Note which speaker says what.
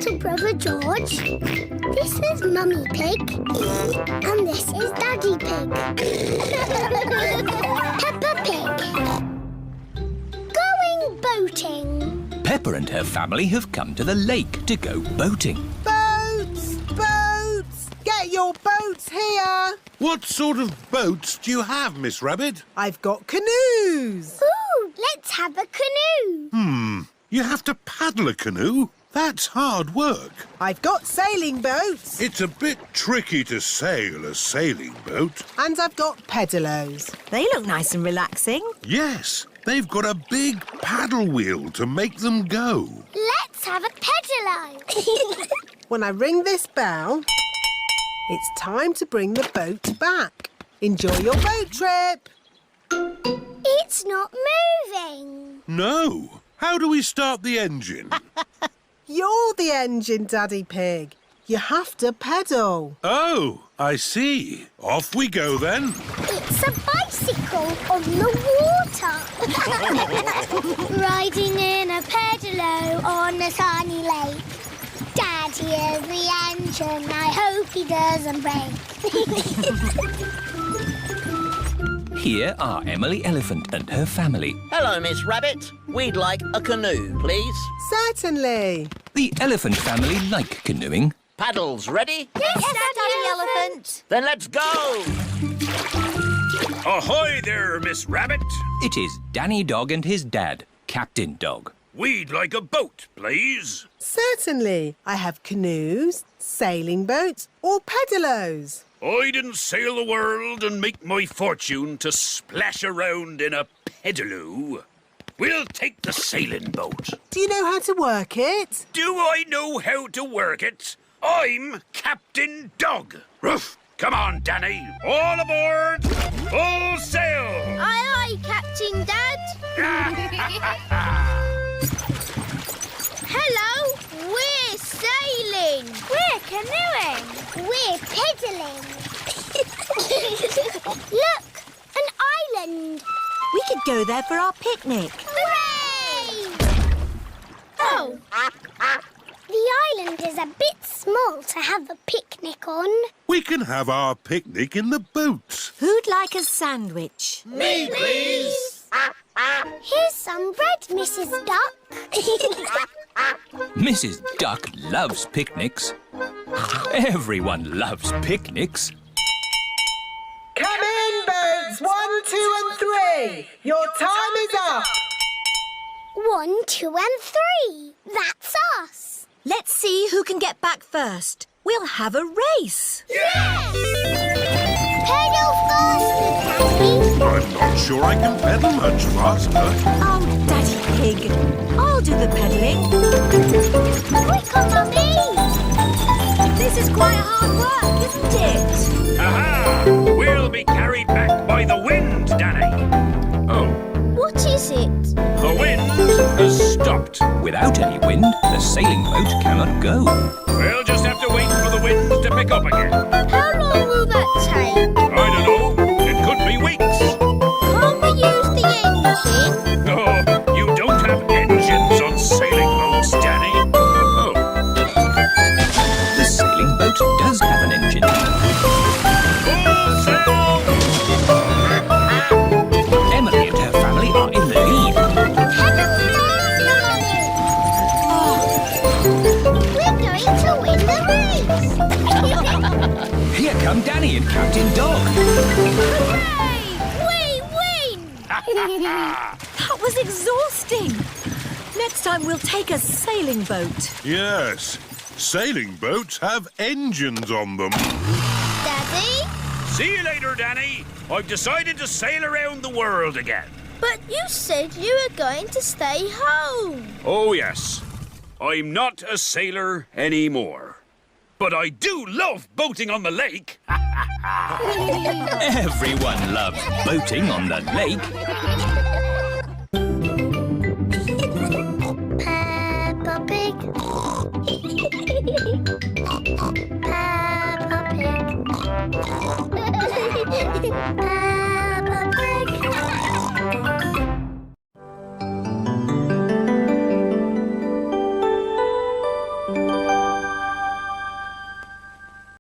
Speaker 1: little brother George. This is Mummy Pig. And this is Daddy Pig. Peppa Pig. Going boating.
Speaker 2: Peppa and her family have come to the lake to go boating.
Speaker 3: Boats! Boats! Get your boats here!
Speaker 4: What sort of boats do you have, Miss Rabbit?
Speaker 3: I've got canoes.
Speaker 1: Ooh, let's have a canoe.
Speaker 4: You have to paddle a canoe? That's hard work.
Speaker 3: I've got sailing boats.
Speaker 4: It's a bit tricky to sail a sailing boat.
Speaker 3: And I've got pedalos.
Speaker 5: They look nice and relaxing.
Speaker 4: Yes, they've got a big paddle wheel to make them go.
Speaker 1: Let's have a pedalo.
Speaker 3: When I ring this bell, it's time to bring the boat back. Enjoy your boat trip.
Speaker 1: It's not moving.
Speaker 4: No. How do we start the engine?
Speaker 3: You're the engine, Daddy Pig. You have to pedal.
Speaker 4: Oh, I see. Off we go then.
Speaker 1: It's a bicycle on the water. Riding in a pedalo on a sunny lake. Daddy is the engine. I hope he doesn't break.
Speaker 2: Here are Emily Elephant and her family.
Speaker 6: Hello, Miss Rabbit. We'd like a canoe, please.
Speaker 3: Certainly.
Speaker 2: The elephant family like canoeing.
Speaker 6: Paddles ready?
Speaker 1: Yes, Daddy Elephant.
Speaker 6: Then let's go!
Speaker 7: Ahoy there, Miss Rabbit.
Speaker 2: It is Danny Dog and his dad, Captain Dog.
Speaker 7: We'd like a boat, please.
Speaker 3: Certainly. I have canoes, sailing boats, or pedalos.
Speaker 7: I didn't sail the world and make my fortune to splash around in a pedaloo. We'll take the sailing boat.
Speaker 3: Do you know how to work it?
Speaker 7: Do I know how to work it? I'm Captain Dog. Ruff! Come on, Danny. All aboard! Full sail!
Speaker 1: Aye, aye, Captain Dad. Hello, we're sailing. We're canoeing. We're pedalling. Look, an island.
Speaker 5: We could go there for our picnic.
Speaker 1: Hooray! Oh. The island is a bit small to have a picnic on.
Speaker 4: We can have our picnic in the boat.
Speaker 5: Who'd like a sandwich?
Speaker 6: Me, please!
Speaker 1: Here's some bread, Mrs. Duck.
Speaker 2: Mrs. Duck loves picnics. Everyone loves picnics.
Speaker 3: Come in, boats. 1, 2 and 3. Your time is up.
Speaker 1: 1, 2 and 3. That's us.
Speaker 5: Let's see who can get back first. We'll have a race.
Speaker 1: Yes! Pedal faster, Daddy.
Speaker 4: I'm not sure I can pedal much faster.
Speaker 5: Oh, Daddy Pig. I'll do the pedalling.
Speaker 1: Quick on, Mummy.
Speaker 5: This is quite hard work, isn't it?
Speaker 7: Aha! We'll be carried back by the wind, Danny. Oh,
Speaker 1: What is it?
Speaker 7: the wind has stopped.
Speaker 2: Without any wind, the sailing boat cannot go.
Speaker 7: We'll just have to wait for the wind to pick up again.
Speaker 1: How long will that take?
Speaker 7: I don't know. It could be weeks.
Speaker 1: Can't we use the engine?
Speaker 7: No, you don't have engines on sailing boats, Danny. Oh,
Speaker 2: The sailing boat does have an engine.
Speaker 7: full sail!
Speaker 2: Emily and her family are in the lead.
Speaker 1: Pedal faster, Mummy. We're going to win the race.
Speaker 2: Here come Danny and Captain Dog.
Speaker 1: Hooray! We win!
Speaker 5: That was exhausting. Next time we'll take a sailing boat.
Speaker 4: Yes, sailing boats have engines on them.
Speaker 1: Daddy?
Speaker 7: See you later, Danny. I've decided to sail around the world again.
Speaker 1: But you said you were going to stay home.
Speaker 7: Oh, yes. I'm not a sailor anymore. But I do love boating on the lake.
Speaker 2: Everyone loves boating on the lake.